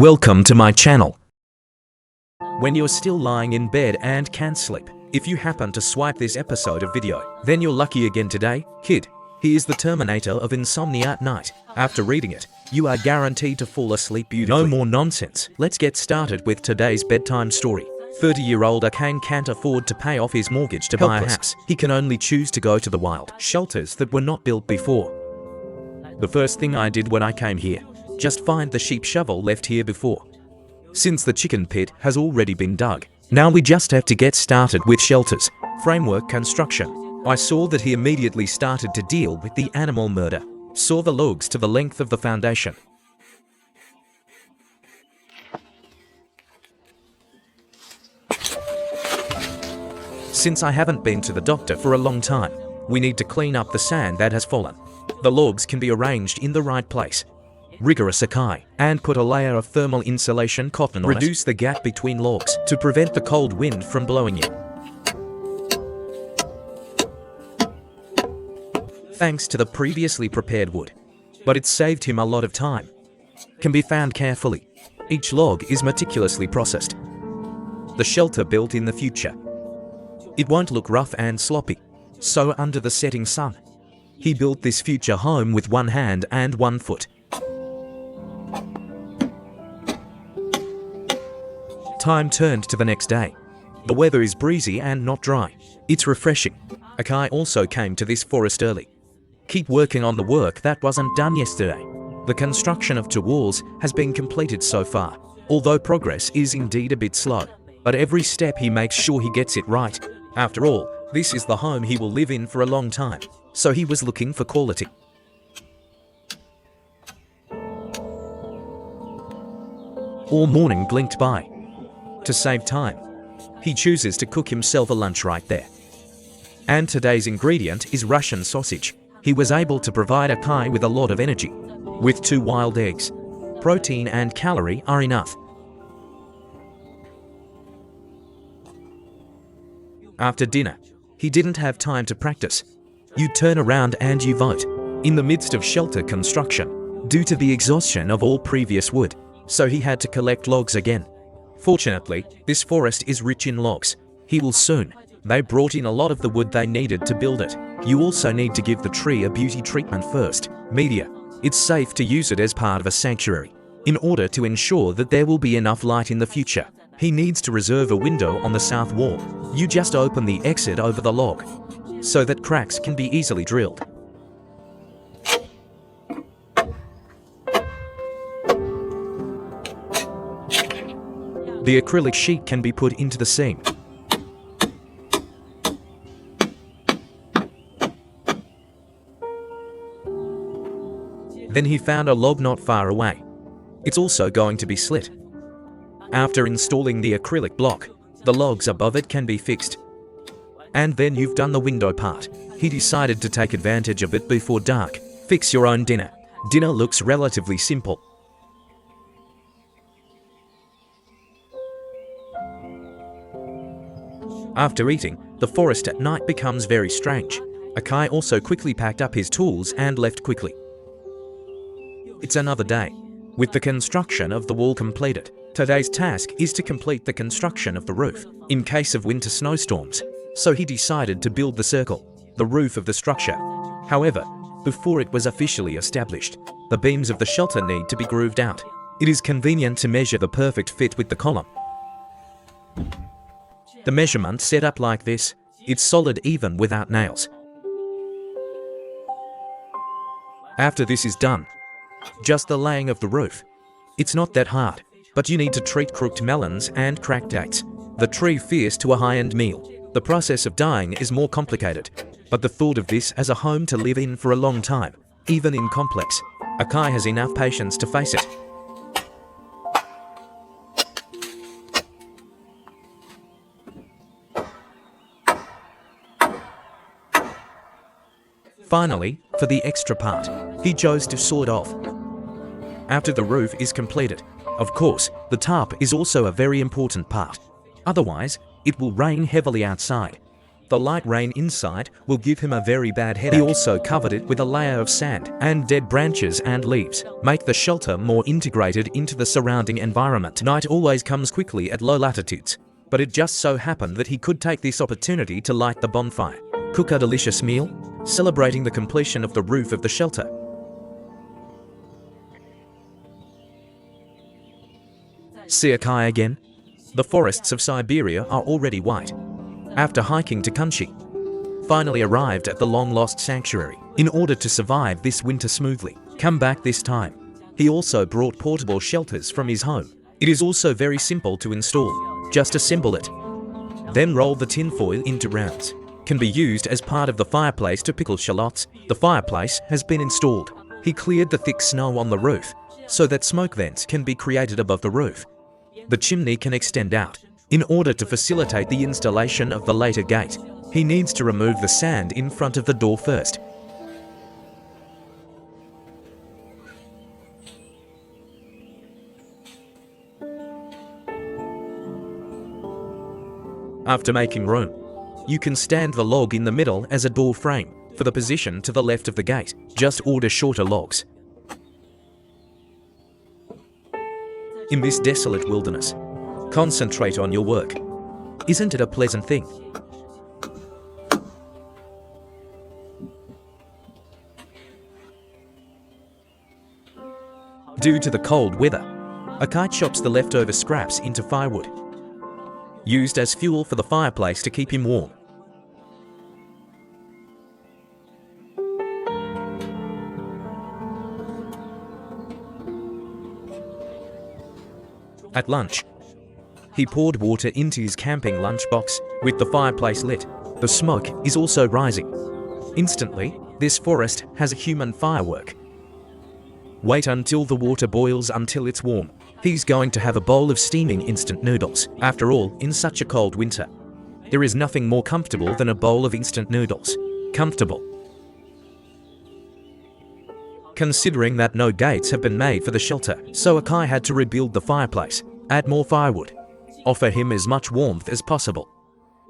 Welcome to my channel. When you're still lying in bed and can't sleep, if you happen to swipe this episode of video, then you're lucky again today, kid. He is the Terminator of insomnia at night. After reading it, you are guaranteed to fall asleep beautifully. No more nonsense. Let's get started with today's bedtime story. 30-year-old Akane can't afford to pay off his mortgage to buy a house. He can only choose to go to the wild shelters that were not built before. The first thing I did when I came here, just find the sheep shovel left here before. Since the chicken pit has already been dug, now we just have to get started with shelters. Framework construction. I saw that he immediately started to deal with the animal murder. Saw the logs to the length of the foundation. Since I haven't been to the doctor for a long time, we need to clean up the sand that has fallen. The logs can be arranged in the right place. Rigorous Akai, and put a layer of thermal insulation cotton on it. Reduce the gap between logs to prevent the cold wind from blowing in. Thanks to the previously prepared wood, but it saved him a lot of time. Can be found carefully. Each log is meticulously processed. The shelter built in the future. It won't look rough and sloppy, so under the setting sun, he built this future home with one hand and one foot. Time turned to the next day. The weather is breezy and not dry. It's refreshing. Akai also came to this forest early. Keep working on the work that wasn't done yesterday. The construction of 2 walls has been completed so far, although progress is indeed a bit slow. But every step he makes sure he gets it right. After all, this is the home he will live in for a long time, so he was looking for quality. All morning blinked by. To save time, he chooses to cook himself a lunch right there. And today's ingredient is Russian sausage. He was able to provide Akai with a lot of energy. With 2 wild eggs, protein and calorie are enough. After dinner, he didn't have time to practice. You turn around and you vote. In the midst of shelter construction, due to the exhaustion of all previous wood, so he had to collect logs again. Fortunately, this forest is rich in logs. He will soon. They brought in a lot of the wood they needed to build it. You also need to give the tree a beauty treatment first. Media. It's safe to use it as part of a sanctuary. In order to ensure that there will be enough light in the future, he needs to reserve a window on the south wall. You just open the exit over the log, so that cracks can be easily drilled. The acrylic sheet can be put into the seam. Then he found a log not far away. It's also going to be slit. After installing the acrylic block, the logs above it can be fixed. And then you've done the window part. He decided to take advantage of it before dark. Fix your own dinner. Dinner looks relatively simple. After eating, the forest at night becomes very strange. Akai also quickly packed up his tools and left quickly. It's another day. With the construction of the wall completed, today's task is to complete the construction of the roof, in case of winter snowstorms. So he decided to build the circle, the roof of the structure. However, before it was officially established, the beams of the shelter need to be grooved out. It is convenient to measure the perfect fit with the column. The measurement set up like this, it's solid even without nails. After this is done, just the laying of the roof. It's not that hard, but you need to treat crooked melons and cracked dates. The tree fears to a high-end meal. The process of dyeing is more complicated, but the thought of this as a home to live in for a long time, even in complex, Akai has enough patience to face it. Finally, for the extra part, he chose to saw it off. After the roof is completed, of course, the tarp is also a very important part. Otherwise, it will rain heavily outside. The light rain inside will give him a very bad headache. He also covered it with a layer of sand and dead branches and leaves, make the shelter more integrated into the surrounding environment. Night always comes quickly at low latitudes, but it just so happened that he could take this opportunity to light the bonfire, cook a delicious meal, celebrating the completion of the roof of the shelter. See Akai again? The forests of Siberia are already white. After hiking to Kunchi, finally arrived at the long-lost sanctuary. In order to survive this winter smoothly, come back this time. He also brought portable shelters from his home. It is also very simple to install. Just assemble it. Then roll the tin foil into rounds. Can be used as part of the fireplace to pickle shallots. The fireplace has been installed. He cleared the thick snow on the roof so that smoke vents can be created above the roof. The chimney can extend out. In order to facilitate the installation of the later gate, he needs to remove the sand in front of the door first. After making room, you can stand the log in the middle as a door frame for the position to the left of the gate. Just order shorter logs. In this desolate wilderness, concentrate on your work. Isn't it a pleasant thing? Due to the cold weather, Akai chops the leftover scraps into firewood, used as fuel for the fireplace to keep him warm. At lunch, he poured water into his camping lunchbox with the fireplace lit. The smoke is also rising. Instantly, this forest has a human firework. Wait until the water boils until it's warm. He's going to have a bowl of steaming instant noodles. After all, in such a cold winter, there is nothing more comfortable than a bowl of instant noodles. Comfortable. Considering that no gates have been made for the shelter, so Akai had to rebuild the fireplace, add more firewood, offer him as much warmth as possible.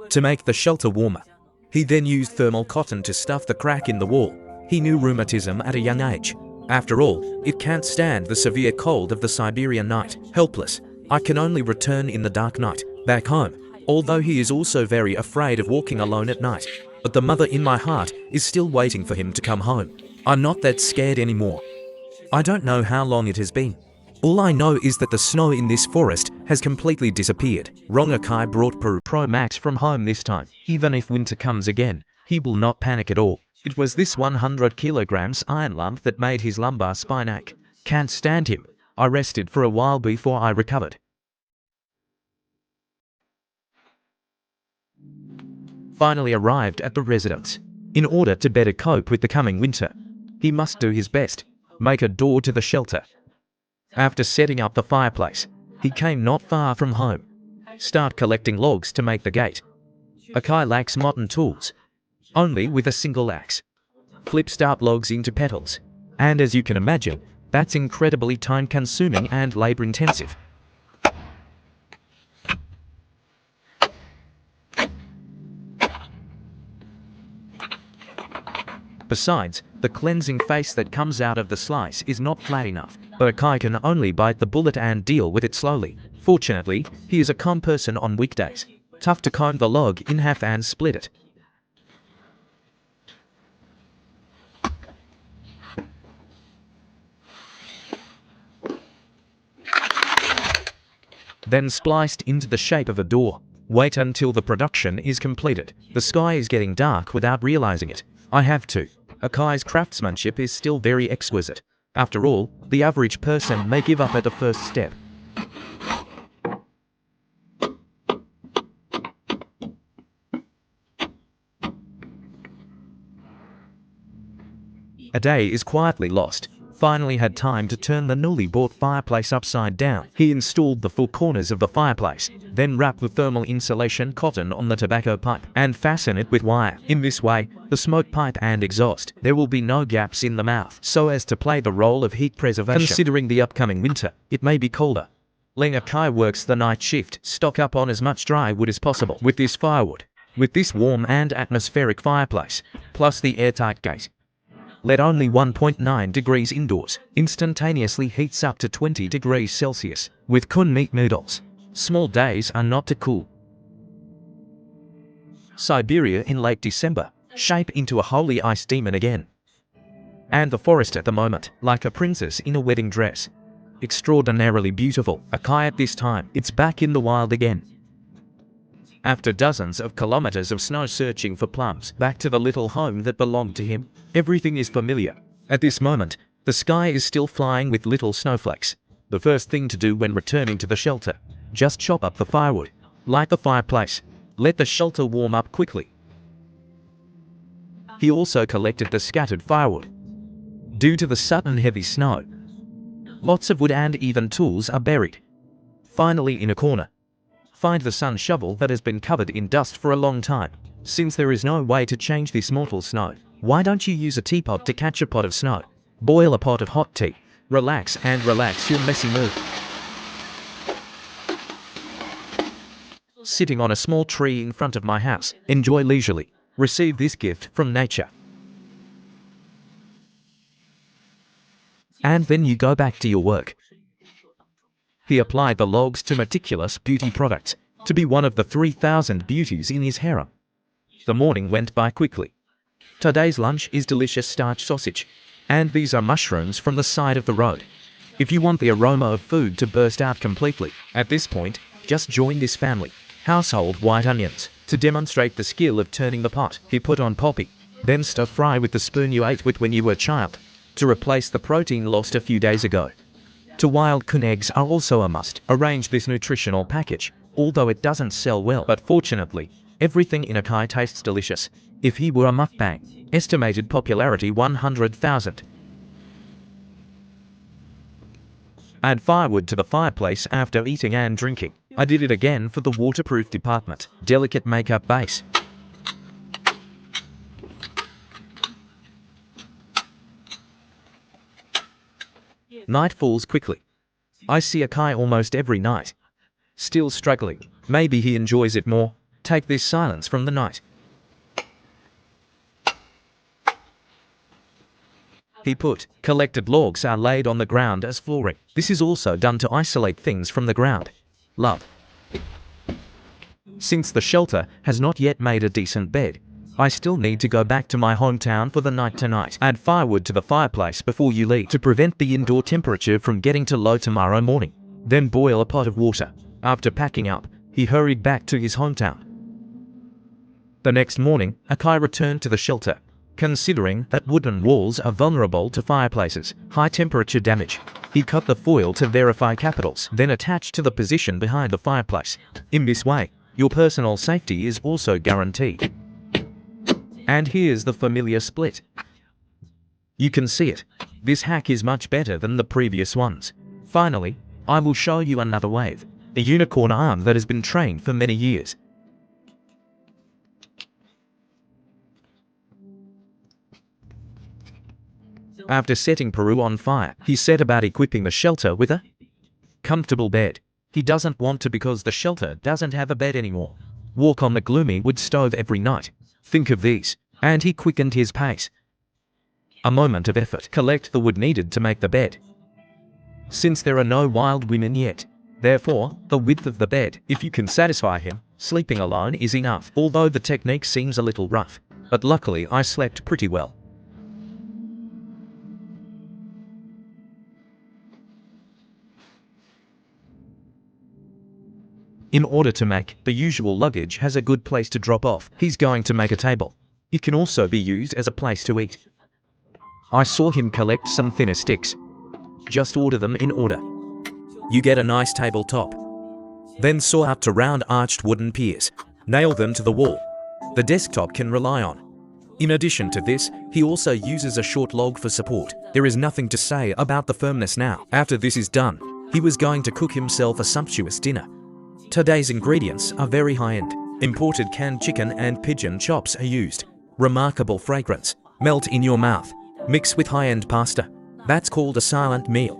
To make the shelter warmer, he then used thermal cotton to stuff the crack in the wall. He knew rheumatism at a young age. After all, it can't stand the severe cold of the Siberian night. Helpless, I can only return in the dark night, back home, although he is also very afraid of walking alone at night. But the mother in my heart is still waiting for him to come home. I'm not that scared anymore. I don't know how long it has been. All I know is that the snow in this forest has completely disappeared. Wrong. Akai brought Pro Max from home this time. Even if winter comes again, he will not panic at all. It was this 100 kilograms iron lump that made his lumbar spine ache. Can't stand him. I rested for a while before I recovered. Finally arrived at the residence. In order to better cope with the coming winter, he must do his best, make a door to the shelter. After setting up the fireplace, he came not far from home. Start collecting logs to make the gate. Akai lacks modern tools, only with a single axe. Flip stout logs into petals, and as you can imagine, that's incredibly time-consuming and labor-intensive. Besides, the cleansing face that comes out of the slice is not flat enough, but Akai can only bite the bullet and deal with it slowly. Fortunately, he is a calm person on weekdays. Tough to comb the log in half and split it. Then spliced into the shape of a door. Wait until the production is completed. The sky is getting dark without realizing it. I have to. Akai's craftsmanship is still very exquisite. After all, the average person may give up at the first step. A day is quietly lost. Finally had time to turn the newly bought fireplace upside down. He installed the four corners of the fireplace, then wrapped the thermal insulation cotton on the tobacco pipe and fasten it with wire. In this way, the smoke pipe and exhaust, there will be no gaps in the mouth, so as to play the role of heat preservation. Considering the upcoming winter, it may be colder. Akai works the night shift, stock up on as much dry wood as possible. With this firewood, With this warm and atmospheric fireplace, plus the airtight gate, let only 1.9 degrees indoors, instantaneously heats up to 20 degrees Celsius. With kun meat noodles, small days are not too cool. Siberia in late December, shape into a holy ice demon again. And the forest at the moment, like a princess in a wedding dress. Extraordinarily beautiful, Akai at this time, it's back in the wild again. After dozens of kilometers of snow searching for plums, back to the little home that belonged to him, everything is familiar. At this moment, the sky is still flying with little snowflakes. The first thing to do when returning to the shelter, just chop up the firewood, light the fireplace, let the shelter warm up quickly. He also collected the scattered firewood. Due to the sudden heavy snow, lots of wood and even tools are buried. Finally, in a corner, find the sun shovel that has been covered in dust for a long time. Since there is no way to change this mortal snow, why don't you use a teapot to catch a pot of snow? Boil a pot of hot tea. Relax your messy mood. Sitting on a small tree in front of my house, enjoy leisurely. Receive this gift from nature. And then you go back to your work. He applied the logs to meticulous beauty products, to be one of the 3,000 beauties in his harem. The morning went by quickly. Today's lunch is delicious starch sausage, and these are mushrooms from the side of the road. If you want the aroma of food to burst out completely, at this point, just join this family. Household white onions. To demonstrate the skill of turning the pot, he put on poppy, then stir fry with the spoon you ate with when you were a child, to replace the protein lost a few days ago. To wild kun eggs are also a must. Arrange this nutritional package, although it doesn't sell well, but fortunately, everything in Akai tastes delicious. If he were a mukbang, estimated popularity 100,000. Add firewood to the fireplace after eating and drinking. I did it again for the waterproof department. Delicate makeup base. Night falls quickly. I see Akai almost every night. Still struggling. Maybe he enjoys it more. Take this silence from the night. He put collected logs are laid on the ground as flooring. This is also done to isolate things from the ground. Love. Since the shelter has not yet made a decent bed, I still need to go back to my hometown for the night tonight. Add firewood to the fireplace before you leave to prevent the indoor temperature from getting too low tomorrow morning. Then boil a pot of water. After packing up, he hurried back to his hometown. The next morning, Akai returned to the shelter. Considering that wooden walls are vulnerable to fireplaces, high temperature damage, he cut the foil to verify capitals, then attached to the position behind the fireplace. In this way, your personal safety is also guaranteed. And here's the familiar split. You can see it. This hack is much better than the previous ones. Finally, I will show you another wave. A unicorn arm that has been trained for many years. After setting Peru on fire, he set about equipping the shelter with a comfortable bed. He doesn't want to because the shelter doesn't have a bed anymore. Walk on the gloomy wood stove every night. Think of these. And he quickened his pace. A moment of effort. Collect the wood needed to make the bed. Since there are no wild women yet, therefore, the width of the bed, if you can satisfy him, sleeping alone is enough. Although the technique seems a little rough, but luckily I slept pretty well. In order to make the usual luggage has a good place to drop off, he's going to make a table. It can also be used as a place to eat. I saw him collect some thinner sticks. Just order them in order. You get a nice tabletop. Then saw up to round arched wooden piers. Nail them to the wall. The desktop can rely on. In addition to this, he also uses a short log for support. There is nothing to say about the firmness now. After this is done, he was going to cook himself a sumptuous dinner. Today's ingredients are very high-end. Imported canned chicken and pigeon chops are used. Remarkable fragrance. Melt in your mouth. Mix with high-end pasta. That's called a silent meal.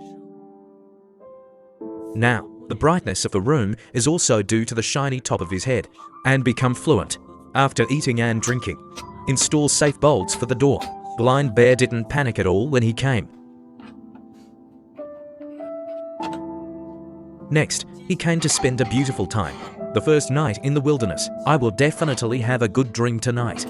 Now, the brightness of the room is also due to the shiny top of his head, and become fluent. After eating and drinking, install safe bolts for the door. Blind Bear didn't panic at all when he came. Next, he came to spend a beautiful time. The first night in the wilderness. I will definitely have a good dream tonight.